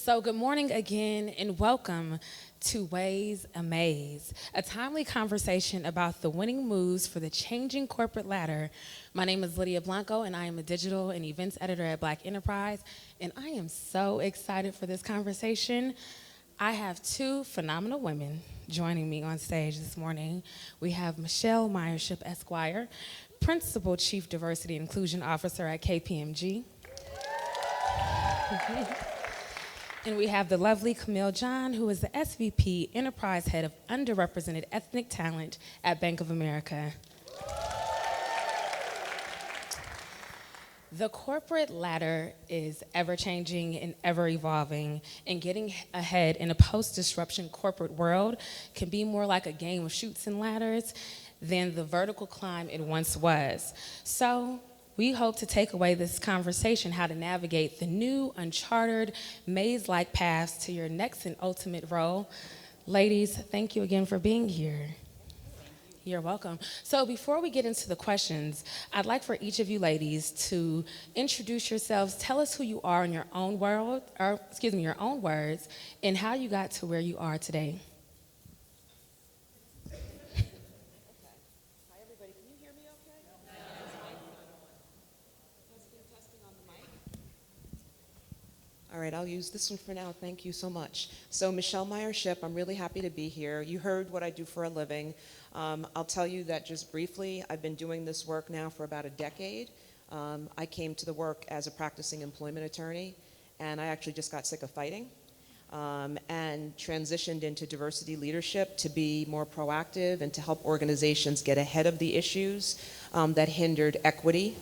So good morning again and welcome to Waze Amaze, a timely conversation about the winning moves for the changing corporate ladder. My name is Lydia Blanco and I am a digital and events editor at Black Enterprise, and I am so excited for this conversation. I have two phenomenal women joining me on stage this morning. We have Michele Myer-Shipp, Esquire, Principal Chief Diversity and Inclusion Officer at KPMG. And we have the lovely Camille John, who is the SVP Enterprise Head of Underrepresented Ethnic Talent at Bank of America. The corporate ladder is ever-changing and ever-evolving, and getting ahead in a post-disruption corporate world can be more like a game of chutes and ladders than the vertical climb it once was. So we hope to take away this conversation how to navigate the new, uncharted, maze-like paths to your next and ultimate role. Ladies, thank you again for being here. You're welcome. So before we get into the questions, I'd like for each of you ladies to introduce yourselves, tell us who you are in your own world, or your own words, and how you got to where you are today. All right, I'll use this one for now. Thank you so much. So Michele Myer-Shipp, I'm really happy to be here. You heard what I do for a living. I'll tell you that just briefly, I've been doing this work now for about a decade. I came to the work as a practicing employment attorney, and I actually just got sick of fighting and transitioned into diversity leadership to be more proactive and to help organizations get ahead of the issues that hindered equity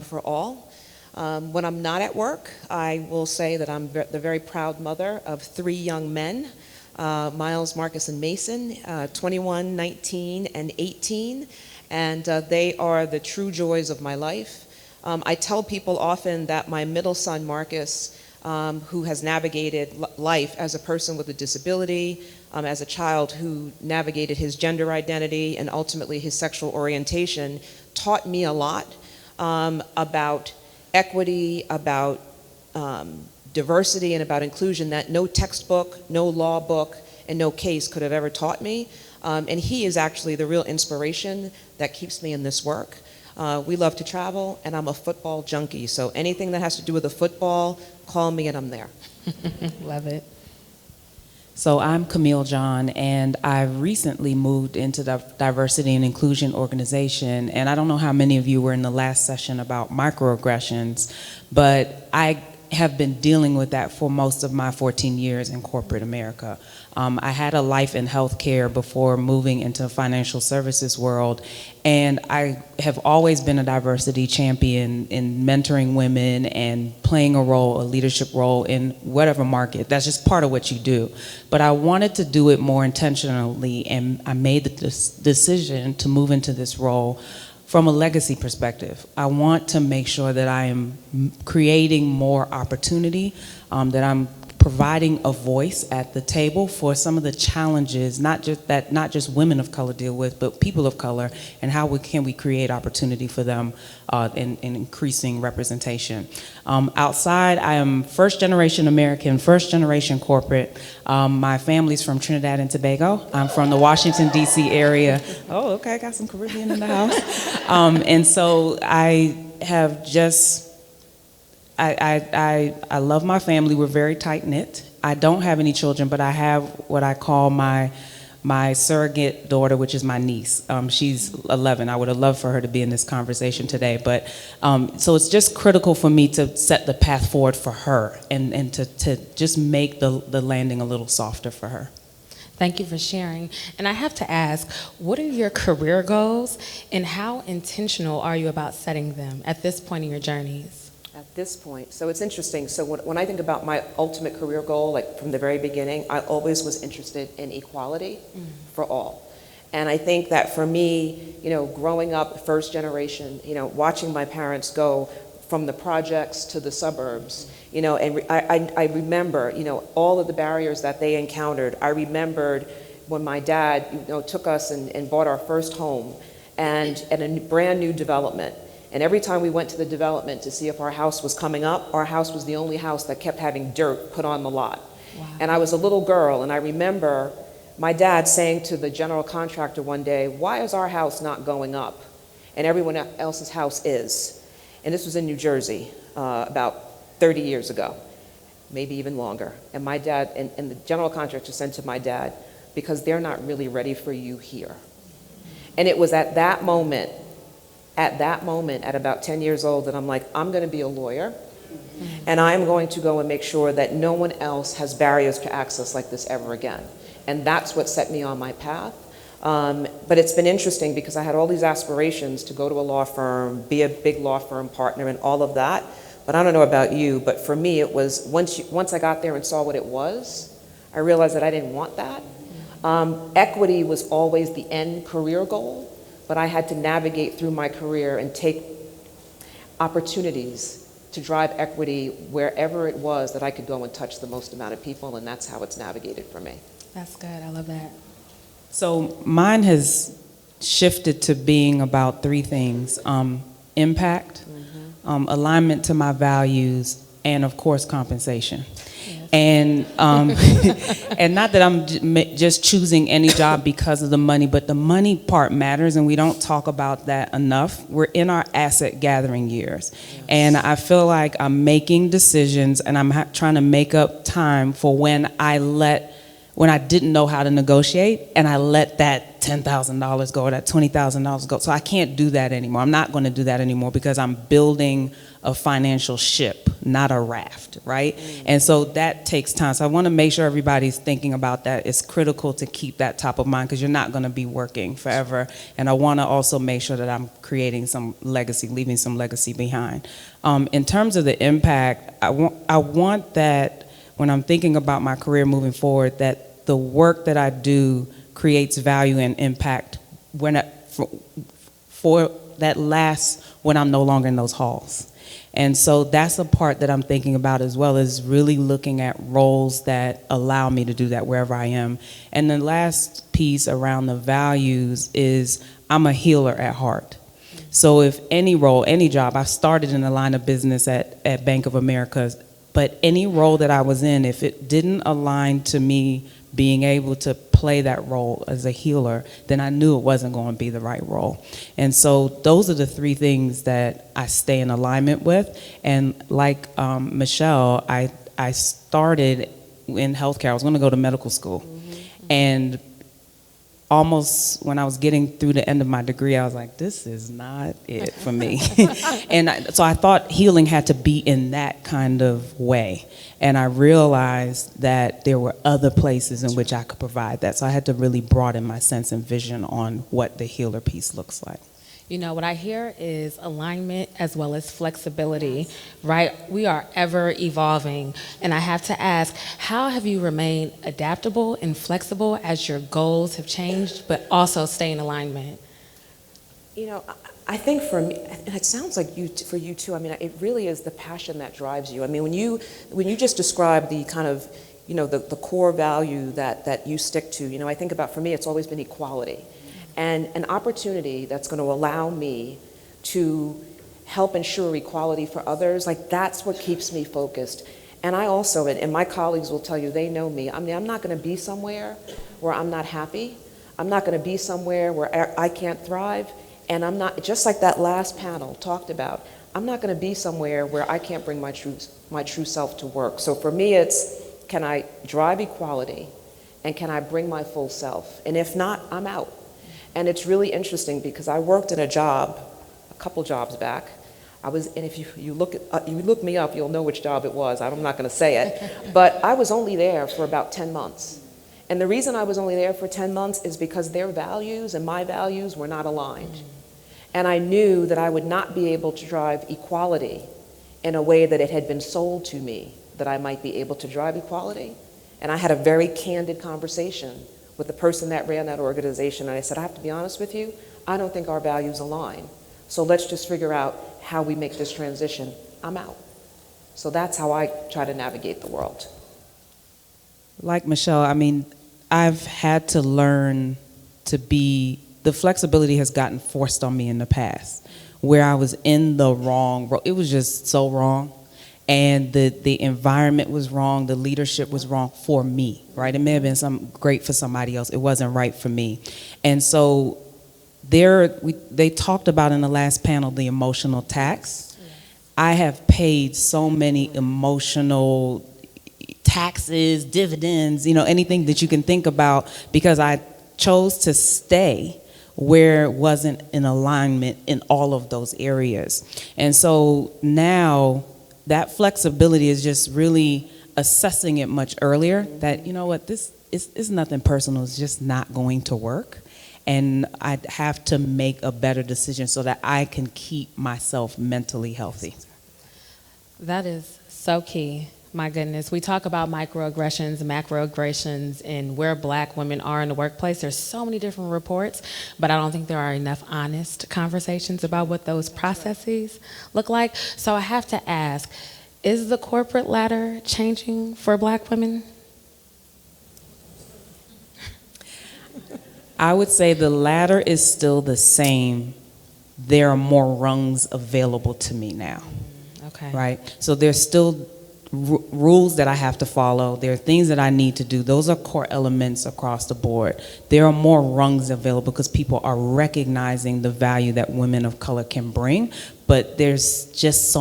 for all. When I'm not at work, I will say that I'm the very proud mother of 3 young men, Miles, Marcus, and Mason, 21, 19, and 18, and they are the true joys of my life. I tell people often that my middle son, Marcus, who has navigated life as a person with a disability, as a child who navigated his gender identity and ultimately his sexual orientation, taught me a lot about equity, about diversity, and about inclusion that no textbook, no law book, and no case could have ever taught me. And he is actually the real inspiration that keeps me in this work. We love to travel, and I'm a football junkie. So anything that has to do with a football, call me and I'm there. Love it. So I'm Camille John, and I recently moved into the Diversity and Inclusion organization, and I don't know how many of you were in the last session about microaggressions, but I have been dealing with that for most of my 14 years in corporate America. I had a life in healthcare before moving into the financial services world, and I have always been a diversity champion in mentoring women and playing a role, a leadership role in whatever market. That's just part of what you do. But I wanted to do it more intentionally, and I made the decision to move into this role from a legacy perspective. I want to make sure that I am creating more opportunity, that I'm providing a voice at the table for some of the challenges, not just women of color deal with, but people of color, and how can we create opportunity for them in increasing representation. Outside, I am first generation American, first generation corporate. My family's from Trinidad and Tobago. I'm from the Washington, D.C. area. Oh, okay, I got some Caribbean in the house. And so I have just, I love my family. We're very tight-knit. I don't have any children, but I have what I call my surrogate daughter, which is my niece. She's 11. I would have loved for her to be in this conversation today. But so it's just critical for me to set the path forward for her and to just make the landing a little softer for her. Thank you for sharing. And I have to ask, what are your career goals and how intentional are you about setting them at this point in your journeys? At this point, so it's interesting. So when I think about my ultimate career goal, like from the very beginning, I always was interested in equality for all. And I think that for me, growing up first generation, watching my parents go from the projects to the suburbs, and I remember, all of the barriers that they encountered. I remembered when my dad, took us and bought our first home and at a brand new development. And every time we went to the development to see if our house was coming up, our house was the only house that kept having dirt put on the lot. Wow. And I was a little girl, and I remember my dad saying to the general contractor one day, "Why is our house not going up? And everyone else's house is." And this was in New Jersey about 30 years ago, maybe even longer. And my dad, and the general contractor said to my dad, "Because they're not really ready for you here." And it was at that moment, at about 10 years old, that I'm like, I'm going to be a lawyer, and I'm going to go and make sure that no one else has barriers to access like this ever again. And that's what set me on my path. But it's been interesting because I had all these aspirations to go to a law firm, be a big law firm partner, and all of that. But I don't know about you, but for me, it was once I got there and saw what it was, I realized that I didn't want that. Equity was always the end career goal, but I had to navigate through my career and take opportunities to drive equity wherever it was that I could go and touch the most amount of people, and that's how it's navigated for me. That's good. I love that. So mine has shifted to being about three things: impact, alignment to my values, and of course compensation. And and not that I'm just choosing any job because of the money, but the money part matters, and we don't talk about that enough. We're in our asset gathering years, and I feel like I'm making decisions, and I'm trying to make up time for when I didn't know how to negotiate, and I let that $10,000 go or that $20,000 go. So I can't do that anymore. I'm not going to do that anymore because I'm building a financial ship, not a raft, right? And so that takes time. So I want to make sure everybody's thinking about that. It's critical to keep that top of mind because you're not going to be working forever. And I want to also make sure that I'm creating some legacy, leaving some legacy behind. In terms of the impact, I want that when I'm thinking about my career moving forward, that the work that I do creates value and impact for that lasts when I'm no longer in those halls. And so that's a part that I'm thinking about, as well as really looking at roles that allow me to do that wherever I am. And the last piece around the values is I'm a healer at heart. So if any role, any job, I started in the line of business at Bank of America, but any role that I was in, if it didn't align to me being able to play that role as a healer, then I knew it wasn't going to be the right role. And so those are the three things that I stay in alignment with. And like Michelle, I started in healthcare. I was going to go to medical school. And almost when I was getting through the end of my degree, I was like, this is not it for me. And so I thought healing had to be in that kind of way. And I realized that there were other places in which I could provide that. So I had to really broaden my sense and vision on what the healer piece looks like. You know, what I hear is alignment as well as flexibility, right? We are ever evolving. And I have to ask, how have you remained adaptable and flexible as your goals have changed, but also stay in alignment? You know, I think for me, and it sounds like for you too, I mean, it really is the passion that drives you. I mean, when you just describe the kind of, you know, the core value that you stick to, you know, I think about, for me, it's always been equality. And an opportunity that's going to allow me to help ensure equality for others, like that's what keeps me focused. And I also, and my colleagues will tell you, they know me, I mean, I'm not going to be somewhere where I'm not happy. I'm not going to be somewhere where I can't thrive. And I'm not, just like that last panel talked about, I'm not going to be somewhere where I can't bring my true self to work. So for me, it's, can I drive equality and can I bring my full self? And if not, I'm out. And it's really interesting because I worked in a job, a couple jobs back. And if you look me up, you'll know which job it was. I'm not going to say it. But I was only there for about 10 months. And the reason I was only there for 10 months is because their values and my values were not aligned. And I knew that I would not be able to drive equality in a way that it had been sold to me that I might be able to drive equality. And I had a very candid conversation with the person that ran that organization. And I said, I have to be honest with you, I don't think our values align. So let's just figure out how we make this transition. I'm out. So that's how I try to navigate the world. Like Michelle, I mean, I've had to learn to be, the flexibility has gotten forced on me in the past, where I was in the wrong role. It was just so wrong. And the environment was wrong, the leadership was wrong for me, right? It may have been great for somebody else. It wasn't right for me. And so they talked about in the last panel the emotional tax. I have paid so many emotional taxes, dividends, anything that you can think about, because I chose to stay where it wasn't in alignment in all of those areas. And so now that flexibility is just really assessing it much earlier, that, this is nothing personal, it's just not going to work. And I have to make a better decision so that I can keep myself mentally healthy. That is so key. My goodness, we talk about microaggressions, macroaggressions, and where Black women are in the workplace. There's so many different reports, but I don't think there are enough honest conversations about what those processes look like. So I have to ask, is the corporate ladder changing for Black women? I would say the ladder is still the same. There are more rungs available to me now. Okay. Right? So there's still rules that I have to follow. There are things that I need to do. Those are core elements across the board. There are more rungs available because people are recognizing the value that women of color can bring. But there's just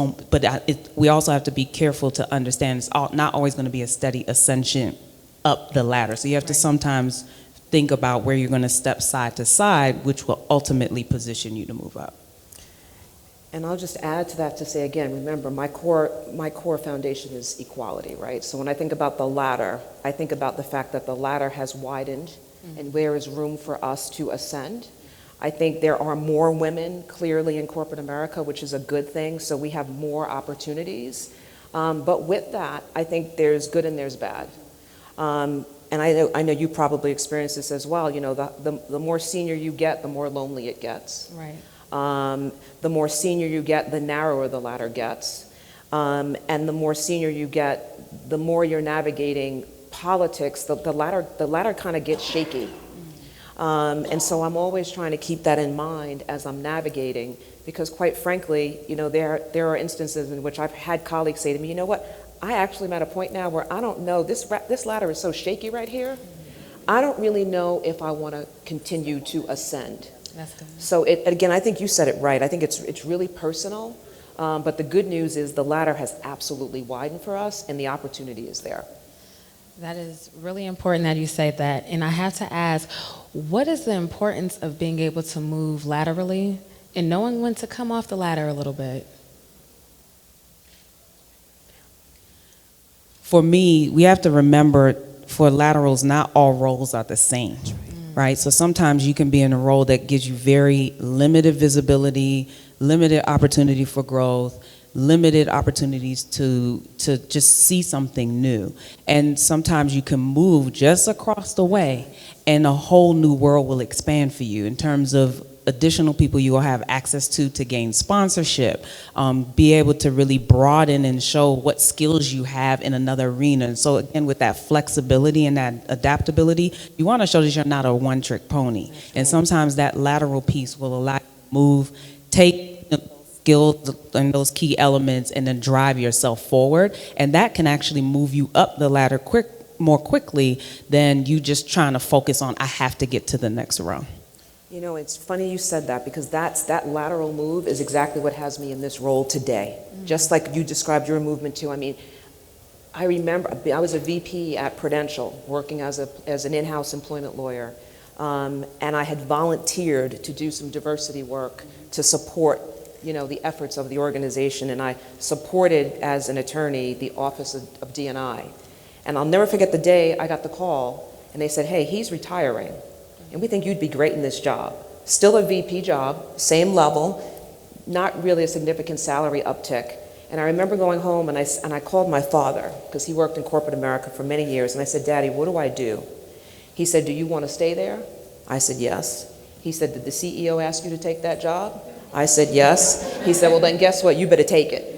we also have to be careful to understand it's not always going to be a steady ascension up the ladder. So you have to sometimes think about where you're going to step side to side, which will ultimately position you to move up. And I'll just add to that to say, again, remember, my core foundation is equality, right? So when I think about the ladder, I think about the fact that the ladder has widened and there is room for us to ascend. I think there are more women clearly in corporate America, which is a good thing, so we have more opportunities. But with that, I think there's good and there's bad. And I know you probably experienced this as well. The more senior you get, the more lonely it gets. Right. The more senior you get, the narrower the ladder gets. And the more senior you get, the more you're navigating politics, the ladder kind of gets shaky. And so I'm always trying to keep that in mind as I'm navigating, because quite frankly, there are instances in which I've had colleagues say to me, you know what, I actually am at a point now where I don't know, this ladder is so shaky right here, I don't really know if I want to continue to ascend. That's good. So again, I think you said it right. I think it's really personal, but the good news is the ladder has absolutely widened for us, and the opportunity is there. That is really important that you say that. And I have to ask, what is the importance of being able to move laterally and knowing when to come off the ladder a little bit? For me, we have to remember, for laterals, not all roles are the same. Right? So sometimes you can be in a role that gives you very limited visibility, limited opportunity for growth, limited opportunities to just see something new. And sometimes you can move just across the way and a whole new world will expand for you in terms of additional people you will have access to gain sponsorship, be able to really broaden and show what skills you have in another arena. And so again, with that flexibility and that adaptability, you want to show that you're not a one-trick pony. And sometimes that lateral piece will allow you to move, take skills and those key elements and then drive yourself forward. And that can actually move you up the ladder more quickly than you just trying to focus on, I have to get to the next rung. It's funny you said that, because that lateral move is exactly what has me in this role today. Just like you described your movement too. I mean, I remember I was a VP at Prudential working as an in-house employment lawyer. And I had volunteered to do some diversity work to support, the efforts of the organization. And I supported, as an attorney, the Office of D&I. And I'll never forget the day I got the call and they said, hey, he's retiring. And we think you'd be great in this job. Still a VP job, same level, not really a significant salary uptick. And I remember going home and I called my father, because he worked in corporate America for many years, and I said, Daddy, what do I do? He said, do you want to stay there? I said, yes. He said, did the CEO ask you to take that job? I said, yes. He said, well then guess what, you better take it.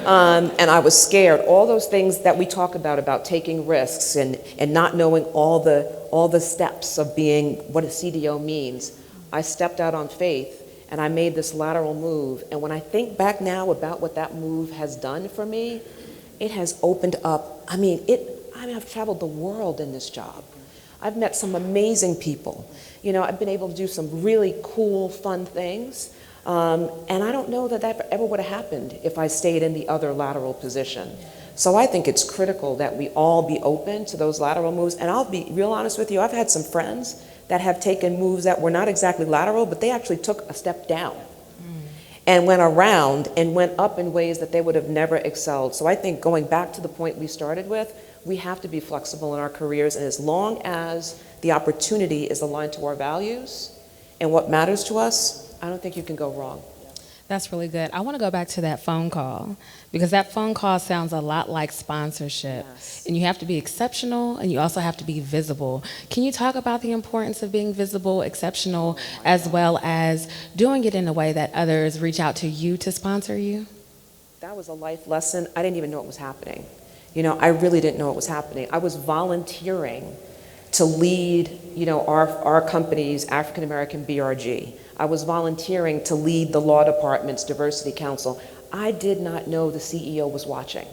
And I was scared. All those things that we talk about taking risks and not knowing all the steps of being what a CDO means. I stepped out on faith, and I made this lateral move. And when I think back now about what that move has done for me, it has opened up, I've traveled the world in this job. I've met some amazing people. You know, I've been able to do some really cool, fun things. And I don't know that that ever would have happened if I stayed in the other lateral position. So I think it's critical that we all be open to those lateral moves. And I'll be real honest with you, I've had some friends that have taken moves that were not exactly lateral, but they actually took a step down and went around and went up in ways that they would have never excelled. So I think going back to the point we started with, we have to be flexible in our careers, and as long as the opportunity is aligned to our values and what matters to us, I don't think you can go wrong. That's really good. I want to go back to that phone call, because that phone call sounds a lot like sponsorship. Yes. And you have to be exceptional, and you also have to be visible. Can you talk about the importance of being visible, exceptional, as well as doing it in a way that others reach out to you to sponsor you? That was a life lesson. I didn't even know it was happening. You know, I really didn't know it was happening. I was volunteering to lead, you know, our company's African American BRG. I was volunteering to lead the law department's diversity council. I did not know the CEO was watching.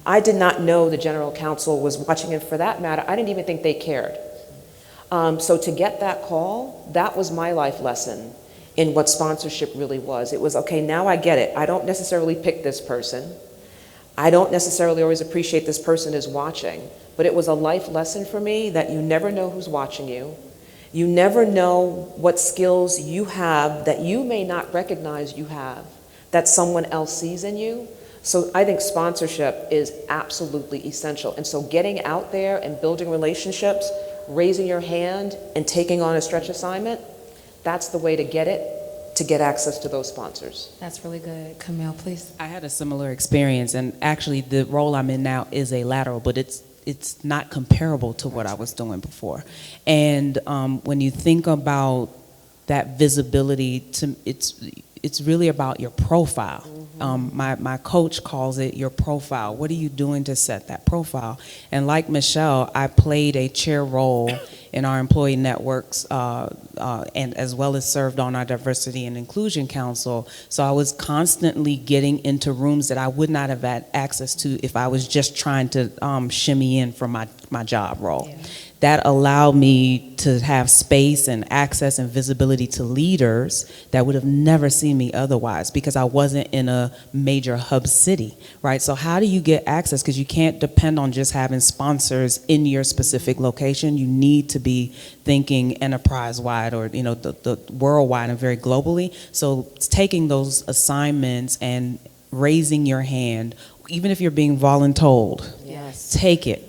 I did not know the general counsel was watching, and for that matter, I didn't even think they cared. So to get that call, that was my life lesson in what sponsorship really was. It was, okay, now I get it. I don't necessarily pick this person. I don't necessarily always appreciate this person is watching, but it was a life lesson for me that you never know who's watching you. You never know what skills you have that you may not recognize you have, that someone else sees in you. So I think sponsorship is absolutely essential. And so getting out there and building relationships, raising your hand and taking on a stretch assignment, that's the way to get it, to get access to those sponsors. That's really good. Camille, please. I had a similar experience, and actually the role I'm in now is a lateral, but it's not comparable to what I was doing before. And when you think about that visibility, it's really about your profile. My coach calls it your profile. What are you doing to set that profile? And like Michelle, I played a chair role in our employee networks, and as well as served on our diversity and inclusion council. So I was constantly getting into rooms that I would not have had access to if I was just trying to shimmy in from my job role. Yeah. That allowed me to have space and access and visibility to leaders that would have never seen me otherwise, because I wasn't in a major hub city, right? So how do you get access? Because you can't depend on just having sponsors in your specific location. You need to be thinking enterprise-wide, or the worldwide and very globally. So taking those assignments and raising your hand, even if you're being voluntold, yes, take it.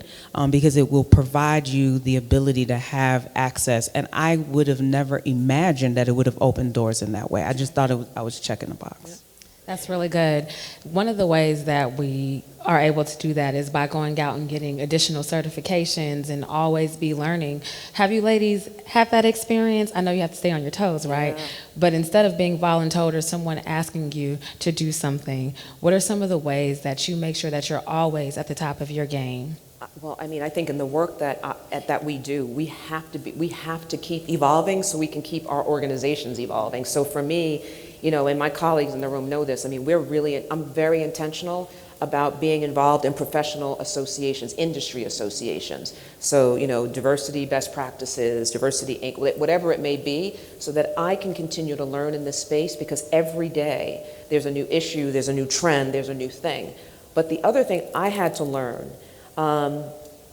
Because it will provide you the ability to have access. And I would have never imagined that it would have opened doors in that way. I just thought I was checking the box. That's really good. One of the ways that we are able to do that is by going out and getting additional certifications and always be learning. Have you ladies had that experience? I know you have to stay on your toes, right? Yeah. But instead of being voluntold or someone asking you to do something, what are some of the ways that you make sure that you're always at the top of your game? Well, I think in the work that we do, we have to keep evolving so we can keep our organizations evolving. So for me, and my colleagues in the room know this, I'm very intentional about being involved in professional associations, industry associations. So, diversity best practices, diversity Inc., whatever it may be, so that I can continue to learn in this space, because every day there's a new issue, there's a new trend, there's a new thing. But the other thing I had to learn,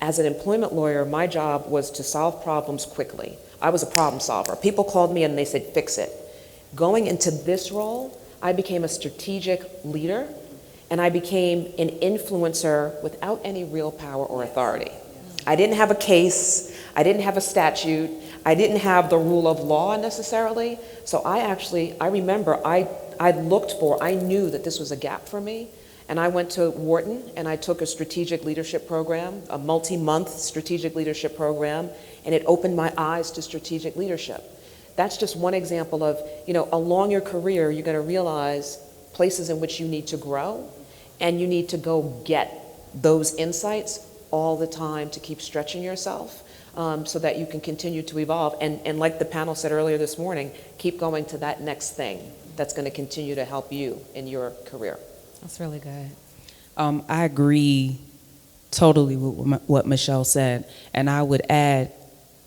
as an employment lawyer, my job was to solve problems quickly. I was a problem solver. People called me and they said, fix it. Going into this role, I became a strategic leader, and I became an influencer without any real power or authority. I didn't have a case, I didn't have a statute, I didn't have the rule of law necessarily. So I remember I knew that this was a gap for me. And I went to Wharton and I took a strategic leadership program, a multi-month strategic leadership program, and it opened my eyes to strategic leadership. That's just one example of, along your career, you're going to realize places in which you need to grow, and you need to go get those insights all the time to keep stretching yourself so that you can continue to evolve. And like the panel said earlier this morning, keep going to that next thing that's going to continue to help you in your career. That's really good. I agree totally with what Michelle said. And I would add,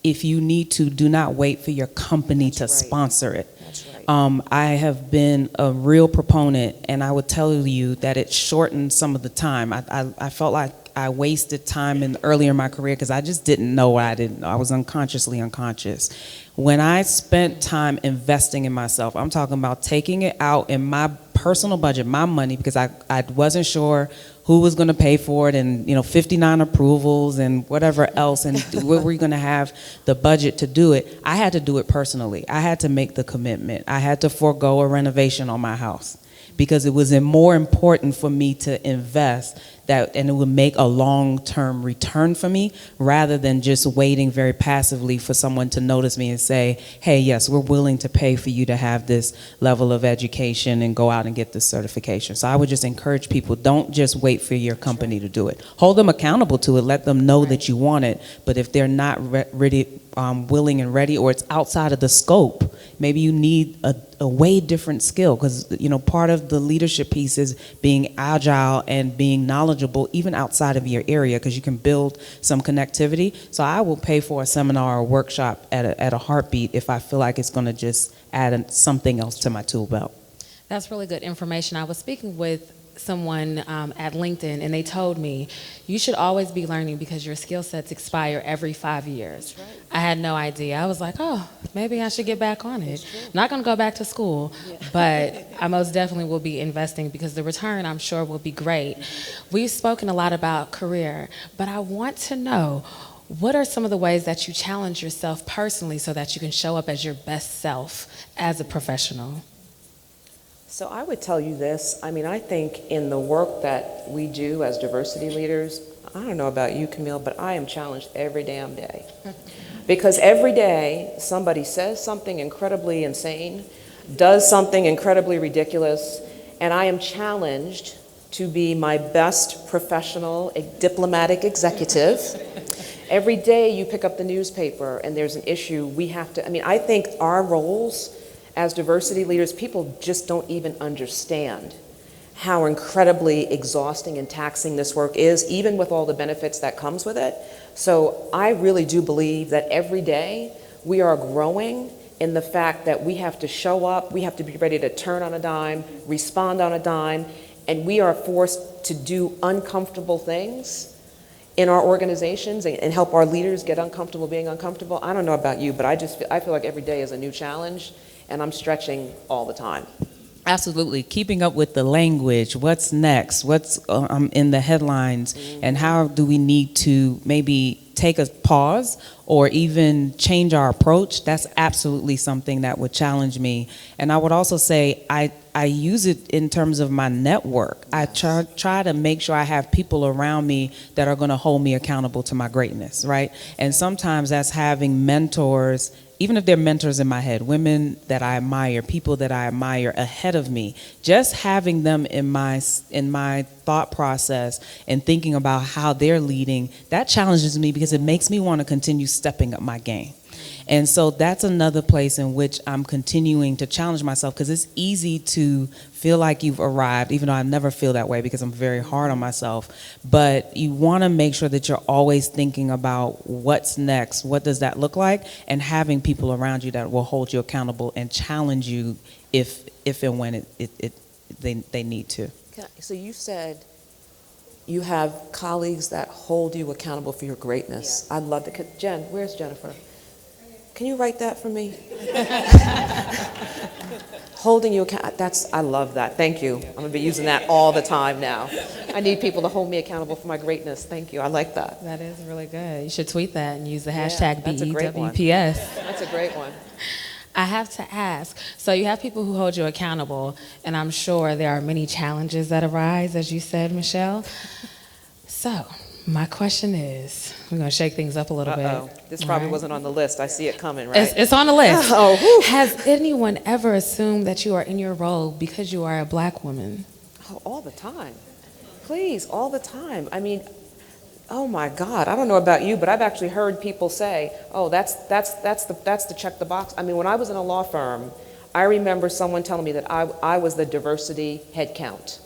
if you need to, do not wait for your company to sponsor it. That's right. I have been a real proponent, and I would tell you that it shortened some of the time. I felt like I wasted time earlier in my career because I just didn't know what I didn't know. I was unconsciously unconscious. When I spent time investing in myself, I'm talking about taking it out in my personal budget, my money, because I wasn't sure who was going to pay for it, and 59 approvals and whatever else, and where were you going to have the budget to do it. I had to do it personally. I had to make the commitment. I had to forego a renovation on my house because it was more important for me to invest and it would make a long-term return for me rather than just waiting very passively for someone to notice me and say, hey, yes, we're willing to pay for you to have this level of education and go out and get this certification. So I would just encourage people, don't just wait for your company to do it. Hold them accountable to it. Let them know that you want it. But if they're not willing and ready, or it's outside of the scope, maybe you need a way different skill, because part of the leadership piece is being agile and being knowledgeable even outside of your area, because you can build some connectivity. So I will pay for a seminar or workshop at a heartbeat if I feel like it's going to just add something else to my tool belt. That's really good information. I was speaking with someone at LinkedIn, and they told me you should always be learning because your skill sets expire every 5 years. That's right. I had no idea. I was like, oh, maybe I should get back on it. Not going to go back to school, but I most definitely will be investing because the return, I'm sure, will be great. We've spoken a lot about career, but I want to know, what are some of the ways that you challenge yourself personally so that you can show up as your best self as a professional? So I would tell you this. I mean, I think in the work that we do as diversity leaders, I don't know about you, Camille, but I am challenged every damn day. Because every day somebody says something incredibly insane, does something incredibly ridiculous, and I am challenged to be my best professional, diplomatic executive. Every day you pick up the newspaper and there's an issue, I think our roles as diversity leaders, people just don't even understand how incredibly exhausting and taxing this work is, even with all the benefits that comes with it. So I really do believe that every day we are growing in the fact that we have to show up, we have to be ready to turn on a dime, respond on a dime, and we are forced to do uncomfortable things in our organizations and help our leaders get uncomfortable being uncomfortable. I don't know about you, but I feel like every day is a new challenge, and I'm stretching all the time. Absolutely. Keeping up with the language, what's next, what's in the headlines, and how do we need to maybe take a pause or even change our approach. That's absolutely something that would challenge me. And I would also say I use it in terms of my network. I try to make sure I have people around me that are going to hold me accountable to my greatness, right? And sometimes that's having mentors, even if they're mentors in my head, women that I admire, people that I admire ahead of me, just having them in my thought process and thinking about how they're leading, that challenges me because it makes me want to continue stepping up my game. And so that's another place in which I'm continuing to challenge myself, because it's easy to feel like you've arrived, even though I never feel that way because I'm very hard on myself. But you want to make sure that you're always thinking about what's next, what does that look like, and having people around you that will hold you accountable and challenge you if and when they need to. So you said you have colleagues that hold you accountable for your greatness. Yeah. I'd love to. Jen, where's Jennifer? Can you write that for me? Holding you accountable. I love that. Thank you. I'm going to be using that all the time now. I need people to hold me accountable for my greatness. Thank you. I like that. That is really good. You should tweet that and use the hashtag that's a great one. BEWPS. That's a great one. I have to ask, so you have people who hold you accountable, and I'm sure there are many challenges that arise, as you said, Michelle. So my question is, we're going to shake things up a little bit. This probably wasn't on the list. I see it coming, right? It's on the list. Oh, has anyone ever assumed that you are in your role because you are a black woman? Oh, all the time. Please, all the time. I mean, oh my God, I don't know about you, but I've actually heard people say, oh, that's the check the box. I mean, when I was in a law firm, I remember someone telling me that I was the diversity head count.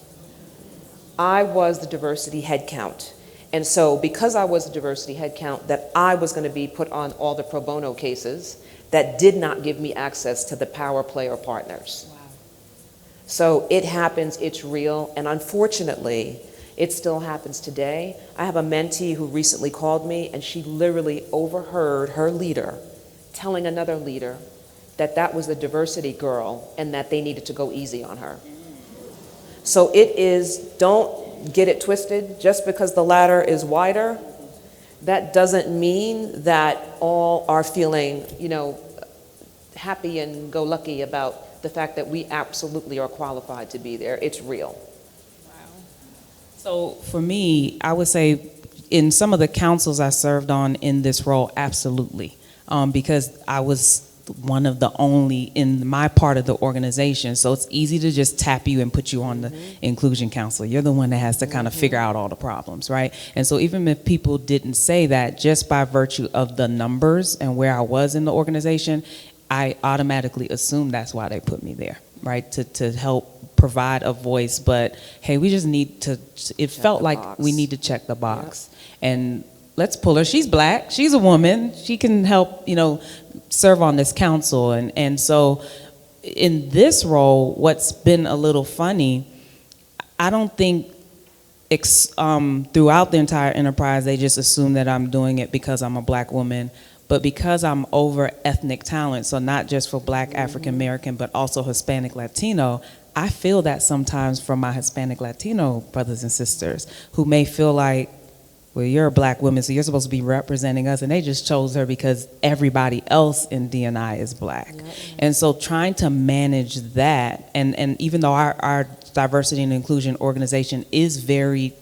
I was the diversity head count. And so because I was the diversity head count, that I was going to be put on all the pro bono cases that did not give me access to the power player partners. Wow. So it happens, it's real, and unfortunately, it still happens today. I have a mentee who recently called me, and she literally overheard her leader telling another leader that that was the diversity girl and that they needed to go easy on her. So it is, don't get it twisted. Just because the ladder is wider, that doesn't mean that all are feeling, happy and go lucky about the fact that we absolutely are qualified to be there. It's real. So for me, I would say in some of the councils I served on in this role, absolutely, because I was one of the only in my part of the organization. So it's easy to just tap you and put you on the inclusion council. You're the one that has to kind of figure out all the problems, right? And so even if people didn't say that, just by virtue of the numbers and where I was in the organization, I automatically assumed that's why they put me there, right? To help provide a voice, but hey, we just need to, it felt like we need to check the box. Yep. And let's pull her. She's black, she's a woman, she can help, serve on this council. And so in this role, what's been a little funny, I don't think throughout the entire enterprise, they just assume that I'm doing it because I'm a black woman, but because I'm over ethnic talent, so not just for black African American, but also Hispanic Latino, I feel that sometimes from my Hispanic Latino brothers and sisters who may feel like, well, you're a black woman, so you're supposed to be representing us, and they just chose her because everybody else in D&I is black. Yep. And so trying to manage that, and even though our diversity and inclusion organization is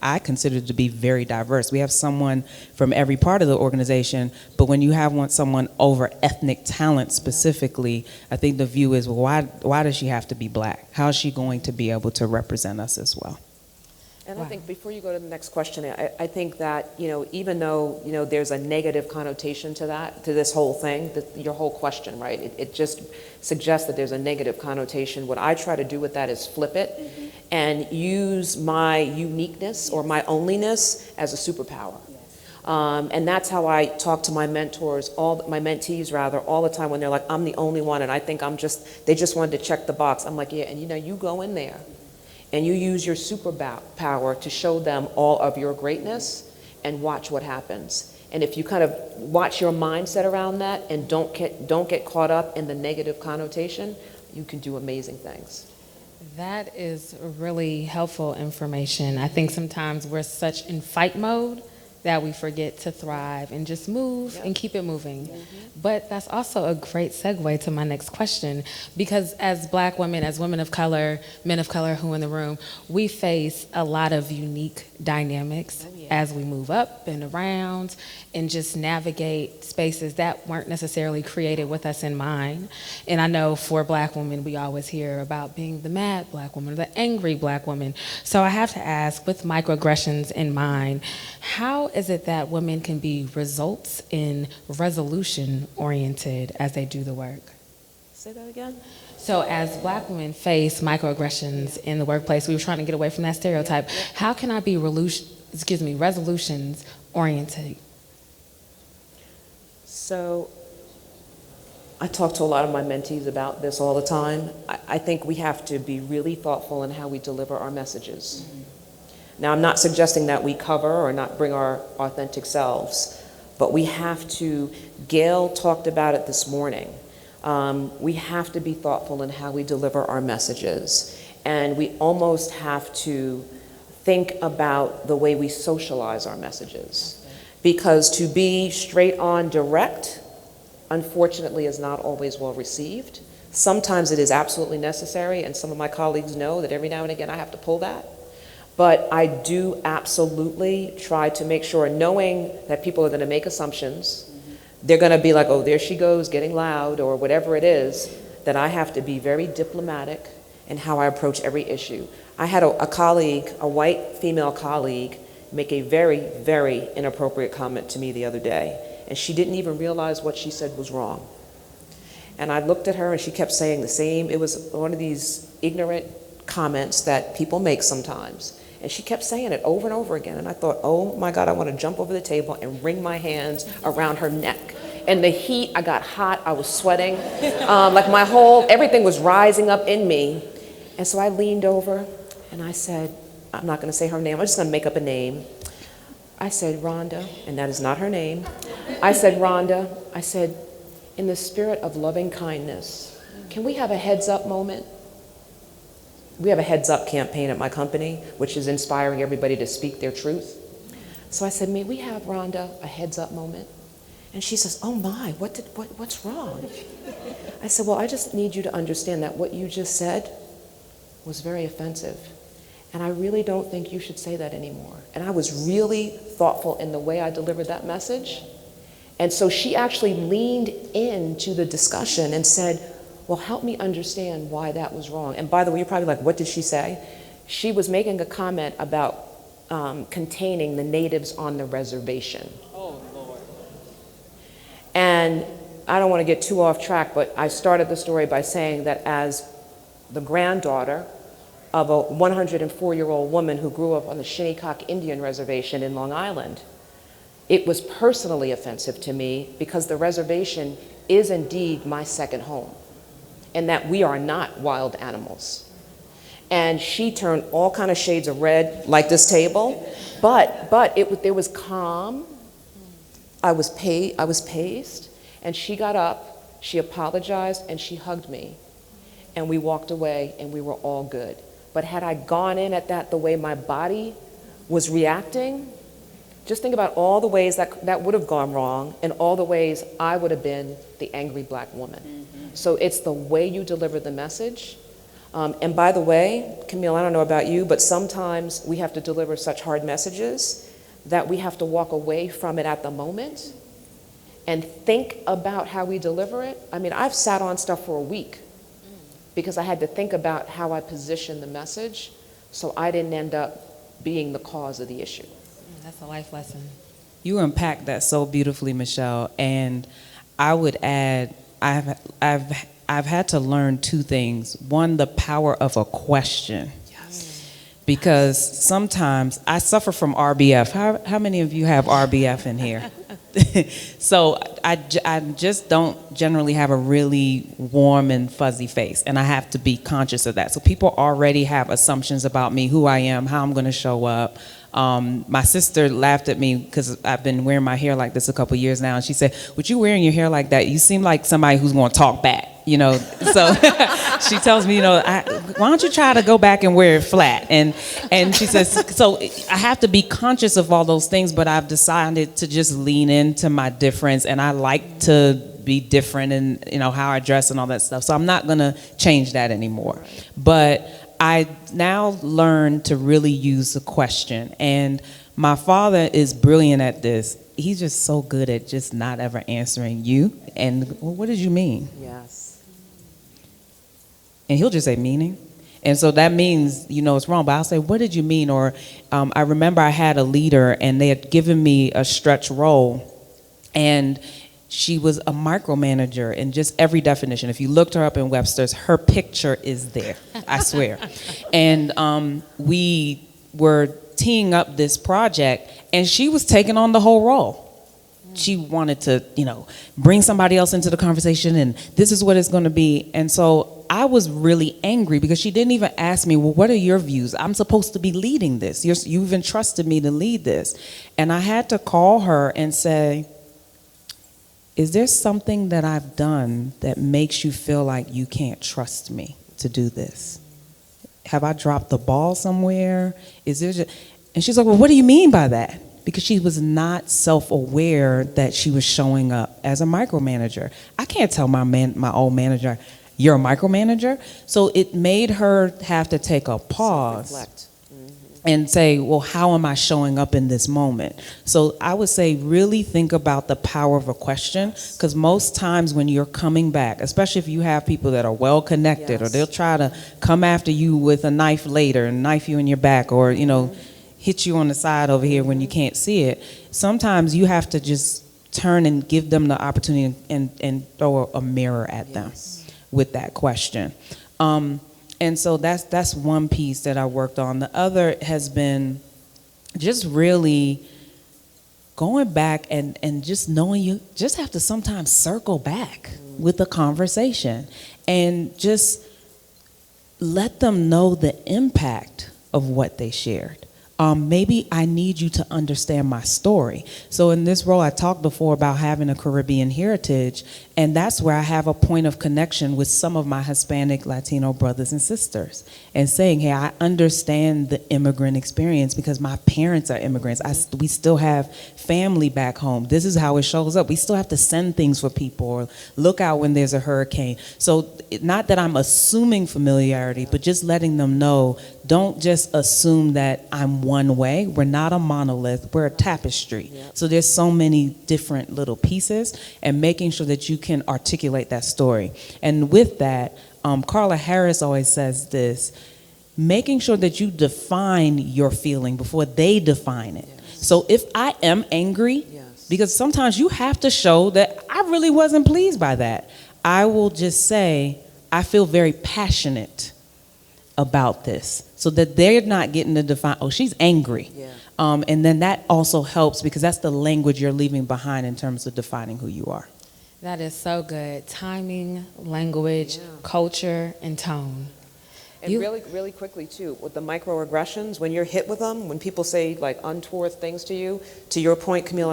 I consider it to be very diverse. We have someone from every part of the organization, but when you have someone over ethnic talent specifically, I think the view is, well, why does she have to be black? How is she going to be able to represent us as well? And I think before you go to the next question, I think that, even though, there's a negative connotation to this whole thing, your whole question, right? It just suggests that there's a negative connotation. What I try to do with that is flip it and use my uniqueness or my onlyness as a superpower. And that's how I talk to my mentors, my mentees rather, all the time when they're like, I'm the only one, and I think they just wanted to check the box. I'm like, yeah, and you go in there and you use your superpower to show them all of your greatness and watch what happens. And if you kind of watch your mindset around that and don't get caught up in the negative connotation, you can do amazing things. That is really helpful information. I think sometimes we're such in fight mode that we forget to thrive and just move and keep it moving. But that's also a great segue to my next question, because as black women, as women of color, men of color who in the room, we face a lot of unique dynamics as we move up and around and just navigate spaces that weren't necessarily created with us in mind. And I know for black women, we always hear about being the mad black woman, the angry black woman. So I have to ask, with microaggressions in mind, how is it that women can be results in resolution oriented as they do the work? Say that again? So as black women face microaggressions in the workplace, we were trying to get away from that stereotype. How can I be resolutions oriented? So I talk to a lot of my mentees about this all the time. I think we have to be really thoughtful in how we deliver our messages. Now, I'm not suggesting that we cover or not bring our authentic selves, but we have to, Gail talked about it this morning, we have to be thoughtful in how we deliver our messages. And we almost have to think about the way we socialize our messages. Because to be straight on direct, unfortunately, is not always well received. Sometimes it is absolutely necessary, and some of my colleagues know that every now and again I have to pull that. But I do absolutely try to make sure, knowing that people are going to make assumptions, they're going to be like, oh, there she goes, getting loud, or whatever it is, that I have to be very diplomatic in how I approach every issue. I had a colleague, a white female colleague, make a very, very inappropriate comment to me the other day. And she didn't even realize what she said was wrong. And I looked at her and she kept saying the same. It was one of these ignorant comments that people make sometimes. And she kept saying it over and over again. And I thought, oh my God, I want to jump over the table and wring my hands around her neck. And the heat, I got hot, I was sweating. Like everything was rising up in me. And so I leaned over and I said, I'm not going to say her name, I'm just going to make up a name. I said, Rhonda, and that is not her name. I said, Rhonda, I said, in the spirit of loving kindness, can we have a heads up moment? We have a heads up campaign at my company, which is inspiring everybody to speak their truth. So I said, may we have, Rhonda, a heads up moment? And she says, oh my, what's wrong? I said, well, I just need you to understand that what you just said was very offensive. And I really don't think you should say that anymore. And I was really thoughtful in the way I delivered that message. And so she actually leaned into the discussion and said, well, help me understand why that was wrong. And by the way, you're probably like, what did she say? She was making a comment about containing the natives on the reservation. Oh, Lord. And I don't want to get too off track, but I started the story by saying that as the granddaughter of a 104-year-old woman who grew up on the Shinnecock Indian Reservation in Long Island, it was personally offensive to me because the reservation is indeed my second home, and that we are not wild animals. And she turned all kind of shades of red, like this table, but there was calm. I was paced, and she got up, she apologized, and she hugged me. And we walked away, and we were all good. But had I gone in at that the way my body was reacting, just think about all the ways that would have gone wrong and all the ways I would have been the angry black woman. Mm-hmm. So it's the way you deliver the message. And by the way, Camille, I don't know about you, but sometimes we have to deliver such hard messages that we have to walk away from it at the moment and think about how we deliver it. I mean, I've sat on stuff for a week because I had to think about how I positioned the message so I didn't end up being the cause of the issue. That's a life lesson. You unpacked that so beautifully, Michelle. And I would add, I've had to learn two things. One, the power of a question. Yes. Because sometimes I suffer from RBF. How many of you have RBF in here? So I just don't generally have a really warm and fuzzy face, and I have to be conscious of that. So people already have assumptions about me, who I am, how I'm going to show up. My sister laughed at me because I've been wearing my hair like this a couple years now, and she said, with you wearing your hair like that, you seem like somebody who's going to talk back, you know. So she tells me, you know, why don't you try to go back and wear it flat? And she says, so I have to be conscious of all those things, but I've decided to just lean into my difference, and I like to be different in, you know, how I dress and all that stuff. So I'm not going to change that anymore. But I now learned to really use a question, and my father is brilliant at this. He's just so good at just not ever answering you. And, well, what did you mean? Yes. And he'll just say, meaning? And so that means, you know, it's wrong, but I'll say, what did you mean? Or I remember I had a leader, and they had given me a stretch role, and she was a micromanager in just every definition. If you looked her up in Webster's, her picture is there, I swear. And we were teeing up this project, and she was taking on the whole role. She wanted to, you know, bring somebody else into the conversation, and this is what it's going to be. And so I was really angry because she didn't even ask me, well, what are your views? I'm supposed to be leading this. You've entrusted me to lead this. And I had to call her and say, is there something that I've done that makes you feel like you can't trust me to do this? Have I dropped the ball somewhere? Is there just... And she's like, well, what do you mean by that? Because she was not self-aware that she was showing up as a micromanager. I can't tell my old manager, you're a micromanager. So it made her have to take a pause. Self-reflect. And say, well, how am I showing up in this moment? So I would say really think about the power of a question, because most times when you're coming back, especially if you have people that are well connected, or they'll try to come after you with a knife later and knife you in your back, or, you know, hit you on the side over here when you can't see it. Sometimes you have to just turn and give them the opportunity and throw a mirror at them with that question. And so that's one piece that I worked on. The other has been just really going back and just knowing you just have to sometimes circle back with the conversation and just let them know the impact of what they shared. Maybe I need you to understand my story. So in this role, I talked before about having a Caribbean heritage, and that's where I have a point of connection with some of my Hispanic, Latino brothers and sisters, and saying, hey, I understand the immigrant experience because my parents are immigrants. We still have family back home. This is how it shows up. We still have to send things for people or look out when there's a hurricane. So not that I'm assuming familiarity, but just letting them know, don't just assume that I'm one way. We're not a monolith. We're a tapestry. Yep. So there's so many different little pieces, and making sure that you can articulate that story. And with that, Carla Harris always says this, making sure that you define your feeling before they define it. Yes. So if I am angry, because sometimes you have to show that I really wasn't pleased by that, I will just say, I feel very passionate about this, so that they're not getting to define, oh, she's angry. Yeah. And then that also helps because that's the language you're leaving behind in terms of defining who you are. That is so good. Timing, language, culture, and tone. And really quickly, too, with the microaggressions, when you're hit with them, when people say, like, untoward things to you, to your point, Camille,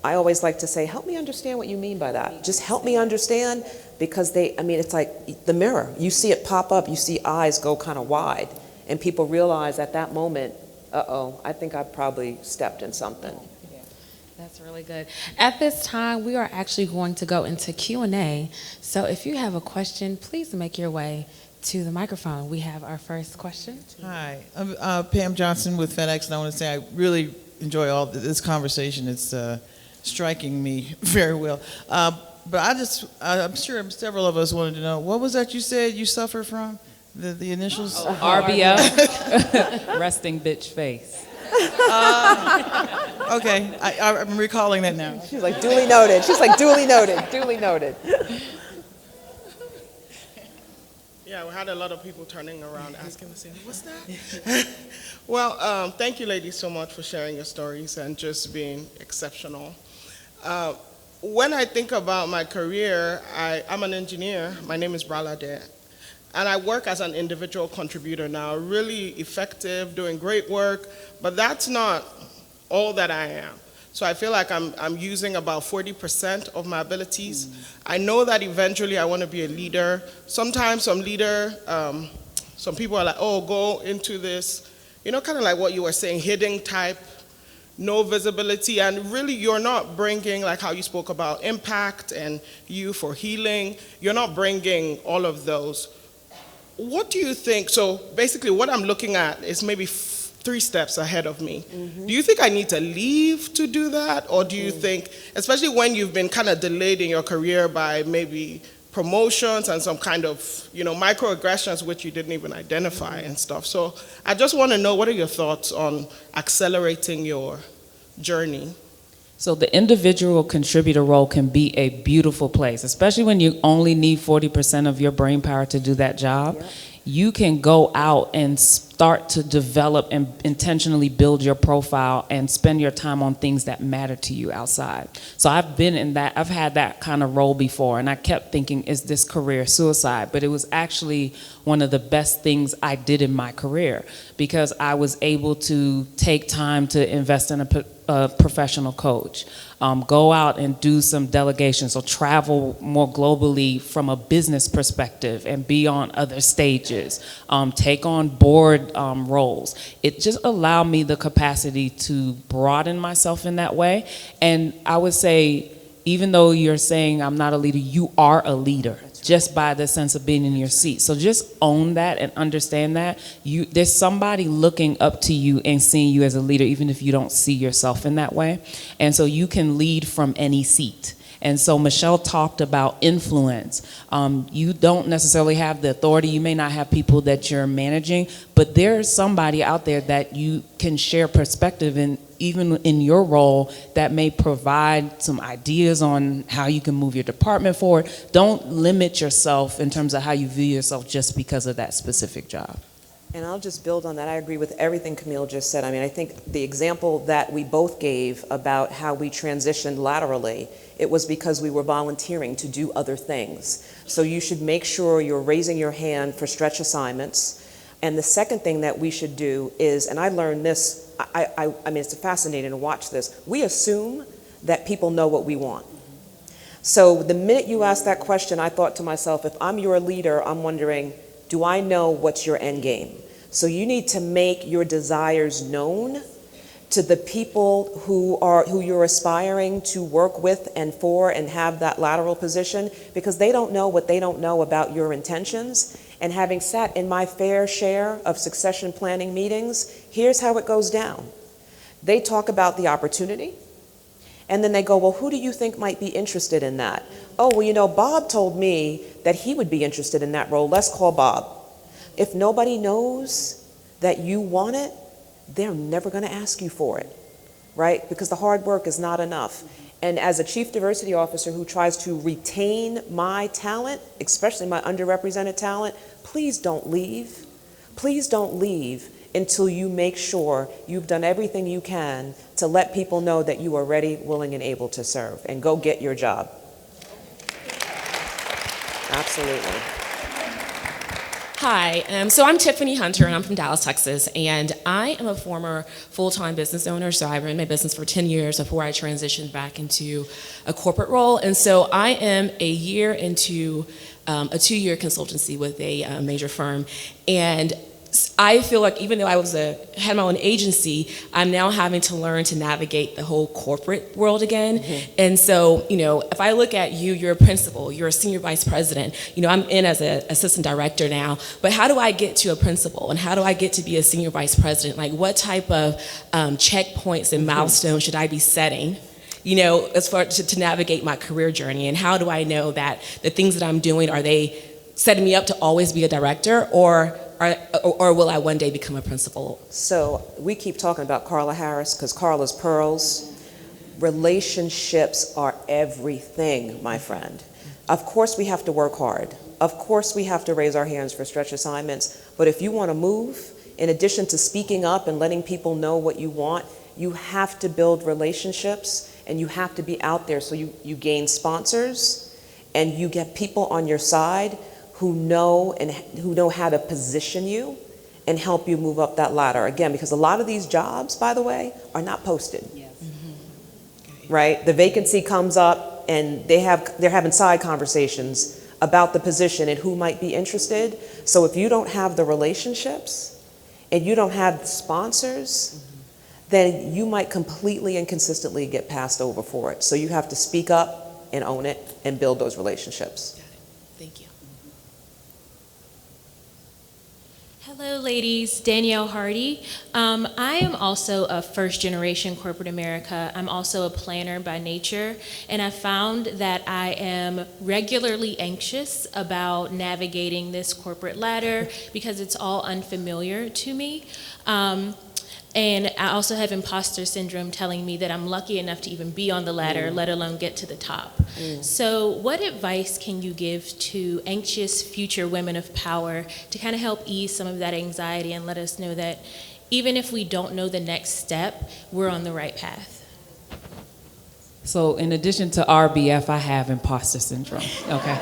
I always like to say, help me understand what you mean by that. Just help me understand, because it's like the mirror. You see it pop up, you see eyes go kind of wide, and people realize at that moment, I think I probably stepped in something. That's really good. At this time, we are actually going to go into Q&A. So if you have a question, please make your way to the microphone. We have our first question. Hi, I'm Pam Johnson with FedEx, and I want to say I really enjoy all this conversation. It's striking me very well. But I'm sure several of us wanted to know, what was that you said you suffer from? The initials? RBF, resting bitch face. Okay, I'm recalling that now. She's like, duly noted. She's like, duly noted, duly noted. Yeah, we had a lot of people turning around asking the same, what's that? Well, thank you ladies so much for sharing your stories and just being exceptional. When I think about my career, I'm an engineer. My name is Bralade. And I work as an individual contributor now, really effective, doing great work, but that's not all that I am. So I feel like I'm using about 40% of my abilities. I know that eventually I want to be a leader. Sometimes some people are like, oh, go into this, kind of like what you were saying, hidden type, no visibility, and really you're not bringing, like how you spoke about impact and you for healing, you're not bringing all of those. What do you think? So basically what I'm looking at is maybe 3 steps ahead of me. Mm-hmm. Do you think I need to leave to do that? Or do you think, especially when you've been kind of delayed in your career by maybe promotions and some kind of, microaggressions which you didn't even identify and stuff. So I just want to know, what are your thoughts on accelerating your journey? So the individual contributor role can be a beautiful place, especially when you only need 40% of your brain power to do that job. Yep. You can go out and start to develop and intentionally build your profile and spend your time on things that matter to you outside. So I've been in that, I've had that kind of role before, and I kept thinking, is this career suicide? But it was actually one of the best things I did in my career, because I was able to take time to invest in a professional coach, go out and do some delegations, or travel more globally from a business perspective and be on other stages, take on board roles. It just allowed me the capacity to broaden myself in that way. And I would say, even though you're saying I'm not a leader, you are a leader just by the sense of being in your seat. So just own that and understand that there's somebody looking up to you and seeing you as a leader, even if you don't see yourself in that way. And so you can lead from any seat. And so Michelle talked about influence. You don't necessarily have the authority. You may not have people that you're managing, but there's somebody out there that you can share perspective in, even in your role, that may provide some ideas on how you can move your department forward. Don't limit yourself in terms of how you view yourself just because of that specific job. And I'll just build on that. I agree with everything Camille just said. I mean, I think the example that we both gave about how we transitioned laterally, it was because we were volunteering to do other things. So you should make sure you're raising your hand for stretch assignments. And the second thing that we should do is, and I learned this, I mean, it's fascinating to watch this. We assume that people know what we want. So the minute you asked that question, I thought to myself, if I'm your leader, I'm wondering, do I know what's your end game? So you need to make your desires known to the people who you're aspiring to work with and for and have that lateral position, because they don't know what they don't know about your intentions. And having sat in my fair share of succession planning meetings, here's how it goes down. They talk about the opportunity, and then they go, well, who do you think might be interested in that? Oh, well, you know, Bob told me that he would be interested in that role. Let's call Bob. If nobody knows that you want it, they're never going to ask you for it, right? Because the hard work is not enough. And as a chief diversity officer who tries to retain my talent, especially my underrepresented talent, please don't leave. Please don't leave until you make sure you've done everything you can to let people know that you are ready, willing, and able to serve. And go get your job. Absolutely. Hi, so I'm Tiffany Hunter, and I'm from Dallas, Texas, and I am a former full-time business owner, so I ran my business for 10 years before I transitioned back into a corporate role, and so I am a year into a 2-year consultancy with a major firm, and I feel like even though I had my own agency, I'm now having to learn to navigate the whole corporate world again. Mm-hmm. And so, you know, if I look at you, you're a principal, you're a senior vice president, you know, I'm in as an assistant director now, but how do I get to a principal and how do I get to be a senior vice president? Like what type of checkpoints and milestones should I be setting, you know, as far to navigate my career journey? And how do I know that the things that I'm doing, are they setting me up to always be a director, or will I one day become a principal? So we keep talking about Carla Harris because Carla's pearls. Relationships are everything, my friend. Of course we have to work hard. Of course we have to raise our hands for stretch assignments. But if you want to move, in addition to speaking up and letting people know what you want, you have to build relationships and you have to be out there so you gain sponsors and you get people on your side who know how to position you and help you move up that ladder. Again, because a lot of these jobs, by the way, are not posted. Yes. Mm-hmm. Right? The vacancy comes up and they're having side conversations about the position and who might be interested. So if you don't have the relationships and you don't have the sponsors, then you might completely and consistently get passed over for it. So you have to speak up and own it and build those relationships. Got it. Thank you. Hello, ladies. Danielle Hardy. I am also a first-generation corporate America. I'm also a planner by nature, and I found that I am regularly anxious about navigating this corporate ladder because it's all unfamiliar to me. And I also have imposter syndrome telling me that I'm lucky enough to even be on the ladder, let alone get to the top. So what advice can you give to anxious future women of power to kind of help ease some of that anxiety and let us know that even if we don't know the next step, we're on the right path? So in addition to RBF, I have imposter syndrome, okay?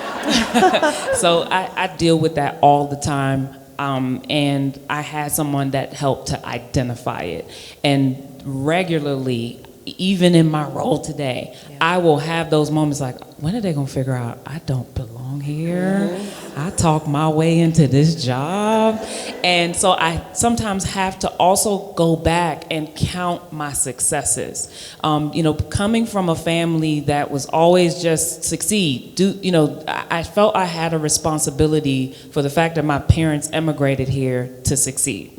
So I deal with that all the time. And I had someone that helped to identify it. And regularly, even in my role today, I will have those moments like, when are they gonna figure out I don't belong here? I talked my way into this job. And so I sometimes have to also go back and count my successes. Coming from a family that was always just succeed, I felt I had a responsibility for the fact that my parents emigrated here to succeed.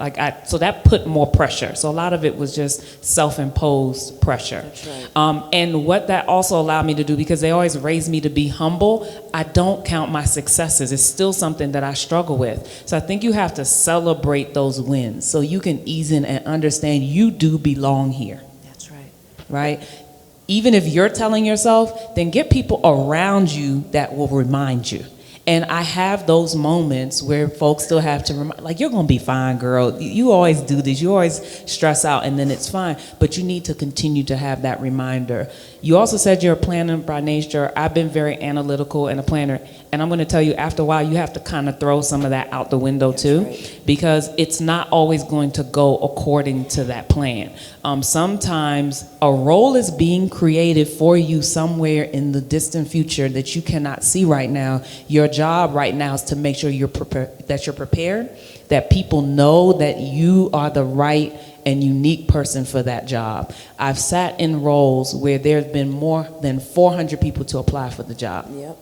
So that put more pressure. So a lot of it was just self-imposed pressure. That's right. And what that also allowed me to do, because they always raised me to be humble, I don't count my successes. It's still something that I struggle with. So I think you have to celebrate those wins so you can ease in and understand you do belong here. That's right. Right? Even if you're telling yourself, then get people around you that will remind you. And I have those moments where folks still have to remind, like, you're going to be fine, girl. You always do this. You always stress out, and then it's fine. But you need to continue to have that reminder. You also said you're a planner by nature. I've been very analytical and a planner. And I'm going to tell you, after a while, you have to kind of throw some of that out the window, too. Right. Because it's not always going to go according to that plan. Sometimes a role is being created for you somewhere in the distant future that you cannot see right now. Your job right now is to make sure that you're prepared, that people know that you are the right and unique person for that job. I've sat in roles where there's been more than 400 people to apply for the job. Yep.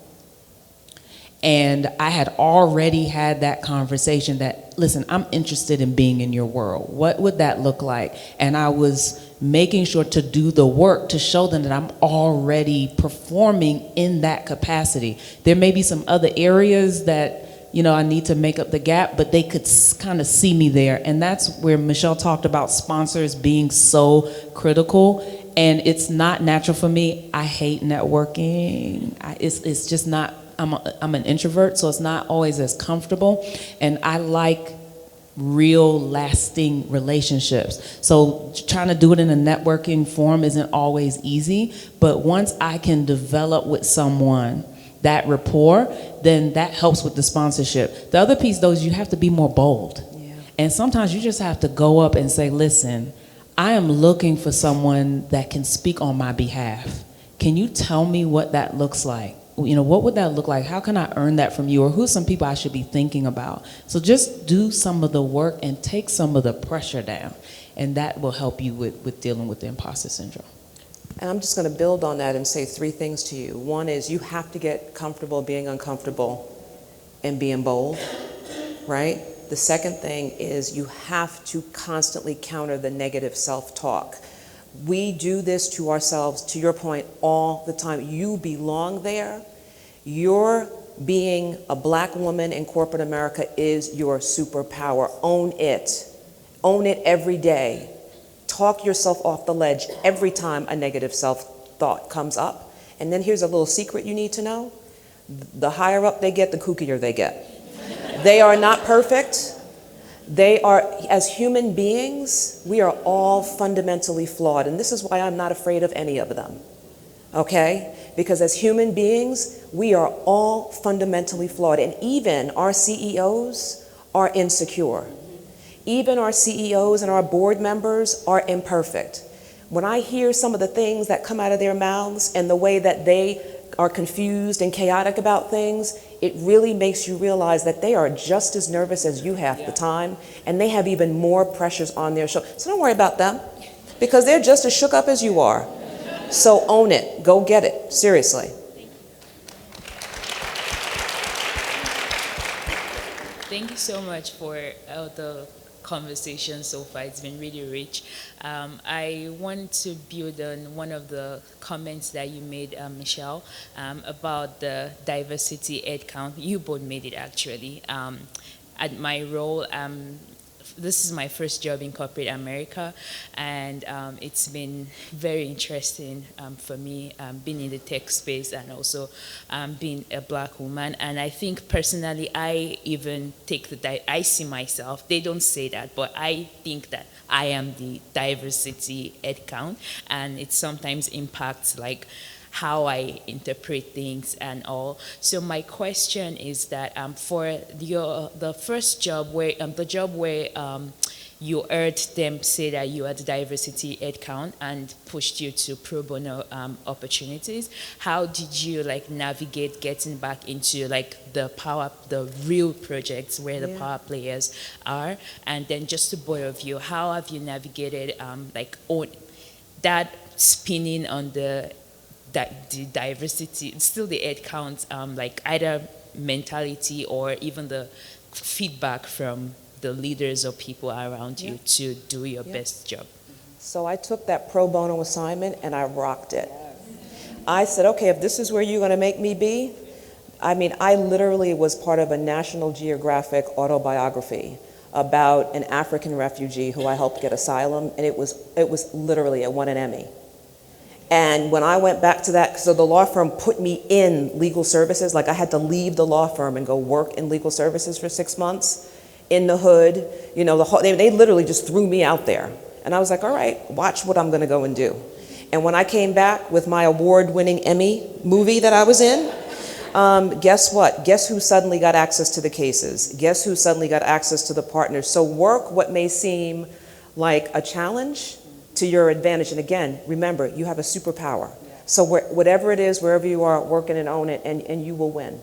And I had already had that conversation that, listen, I'm interested in being in your world. What would that look like? And I was making sure to do the work to show them that I'm already performing in that capacity. There may be some other areas that, I need to make up the gap, but they could kind of see me there. And that's where Michelle talked about sponsors being so critical. And it's not natural for me. I hate networking. It's just not. I'm an introvert, so it's not always as comfortable, and I like real lasting relationships. So trying to do it in a networking form isn't always easy, but once I can develop with someone that rapport, then that helps with the sponsorship. The other piece, though, is you have to be more bold. Yeah. And sometimes you just have to go up and say, listen, I am looking for someone that can speak on my behalf. Can you tell me what that looks like? What would that look like? How can I earn that from you? Or who's some people I should be thinking about? So just do some of the work and take some of the pressure down. And that will help you with dealing with the imposter syndrome. And I'm just going to build on that and say 3 things to you. One is you have to get comfortable being uncomfortable and being bold, right? The second thing is you have to constantly counter the negative self-talk. We do this to ourselves, to your point, all the time. You belong there. Your being a black woman in corporate America is your superpower. Own it. Own it every day. Talk yourself off the ledge every time a negative self-thought comes up. And then here's a little secret you need to know. The higher up they get, the kookier they get. They are not perfect. They are, as human beings, we are all fundamentally flawed. And this is why I'm not afraid of any of them. Okay? Because as human beings, we are all fundamentally flawed. And even our CEOs are insecure. Even our CEOs and our board members are imperfect. When I hear some of the things that come out of their mouths and the way that they are confused and chaotic about things, it really makes you realize that they are just as nervous as you half the time, and they have even more pressures on their shoulders. So don't worry about them, because they're just as shook up as you are. So own it. Go get it. Seriously. Thank you so much for the conversation so far. It's been really rich. I want to build on one of the comments that you made, Michelle, about the diversity head count. You both made it, actually. At my role, this is my first job in corporate America, and it's been very interesting for me, being in the tech space and also being a black woman. And I think personally, I even take I see myself, they don't say that, but I think that I am the diversity head count, and it sometimes impacts like how I interpret things and all. So my question is that for the first job where you heard them say that you had diversity headcount and pushed you to pro bono opportunities. How did you like navigate getting back into like the real projects where the power players are? And then just to both of you, how have you navigated like on that spinning on the diversity, still the headcount, like either mentality or even the feedback from the leaders or people around you to do your best job? So I took that pro bono assignment and I rocked it. I said, okay, if this is where you're going to make me be, I mean, I literally was part of a National Geographic autobiography about an African refugee who I helped get asylum, and it was literally, it won an Emmy. And when I went back to that, so the law firm put me in legal services, like I had to leave the law firm and go work in legal services for 6 months in the hood, you know, they literally just threw me out there. And I was like, all right, watch what I'm gonna go and do. And when I came back with my award-winning Emmy movie that I was in, guess what? Guess who suddenly got access to the cases? Guess who suddenly got access to the partners? So work what may seem like a challenge to your advantage. And again, remember, you have a superpower. So whatever it is, wherever you are, work it and own it, and you will win.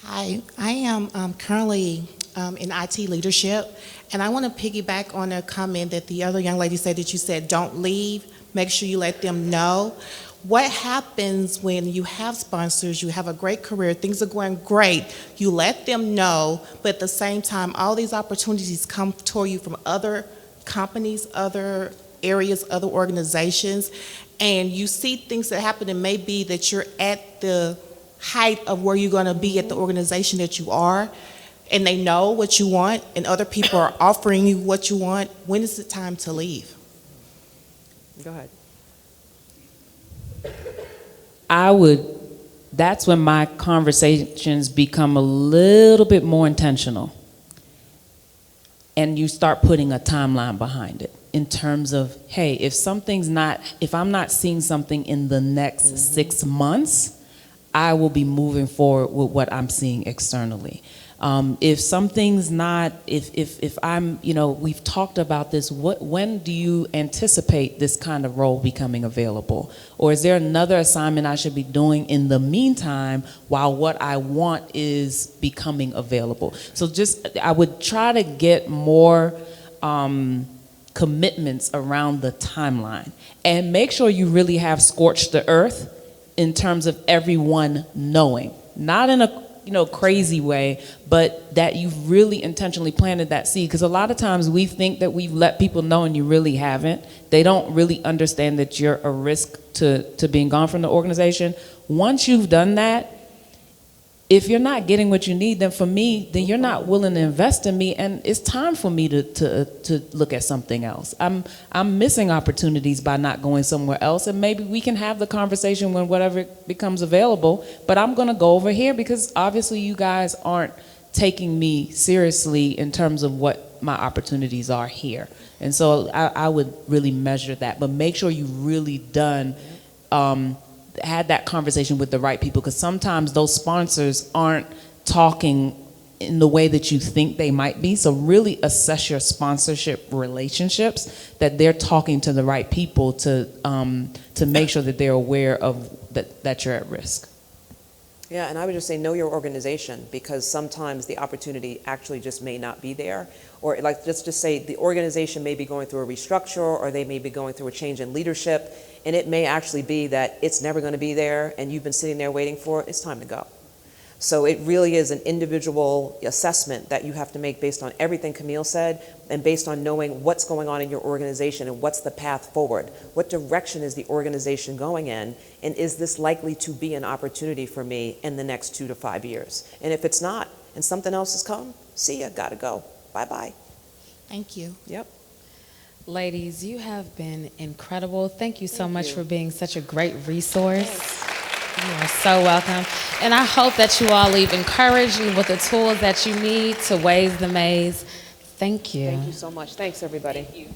Hi, I am currently in IT leadership, and I want to piggyback on a comment that the other young lady said, that you said, don't leave, make sure you let them know. What happens when you have sponsors, you have a great career, things are going great, you let them know, but at the same time, all these opportunities come toward you from other companies, other areas, other organizations, and you see things that happen, and maybe that you're at the height of where you're going to be at the organization that you are, and they know what you want, and other people are offering you what you want. When is it time to leave? Go ahead. That's when my conversations become a little bit more intentional. And you start putting a timeline behind it in terms of, hey, if I'm not seeing something in the next 6 months, I will be moving forward with what I'm seeing externally. If something's not, if I'm, we've talked about this, when do you anticipate this kind of role becoming available? Or is there another assignment I should be doing in the meantime while what I want is becoming available? So I would try to get more commitments around the timeline, and make sure you really have scorched the earth in terms of everyone knowing, not in a crazy way, but that you've really intentionally planted that seed. Because a lot of times we think that we've let people know, and you really haven't. They don't really understand that you're a risk to being gone from the organization. Once you've done that, if you're not getting what you need, then you're not willing to invest in me, and it's time for me to look at something else. I'm missing opportunities by not going somewhere else, and maybe we can have the conversation when whatever becomes available, but I'm gonna go over here because obviously you guys aren't taking me seriously in terms of what my opportunities are here. And so I would really measure that, but make sure you really had that conversation with the right people, because sometimes those sponsors aren't talking in the way that you think they might be. So really assess your sponsorship relationships, that they're talking to the right people to make sure that they're aware of that you're at risk. Yeah, and I would just say know your organization, because sometimes the opportunity actually just may not be there. Or like, let's just say the organization may be going through a restructure, or they may be going through a change in leadership, and it may actually be that it's never going to be there, and you've been sitting there waiting for it. It's time to go. So it really is an individual assessment that you have to make based on everything Camille said, and based on knowing what's going on in your organization and what's the path forward. What direction is the organization going in, and is this likely to be an opportunity for me in the next 2 to 5 years? And if it's not, and something else has come, see ya, gotta go. Bye-bye. Thank you. Yep. Ladies, you have been incredible. Thank you so much for being such a great resource. You are so welcome. And I hope that you all leave encouraged and with the tools that you need to waze the maze. Thank you. Thank you so much. Thanks, everybody. Thank you.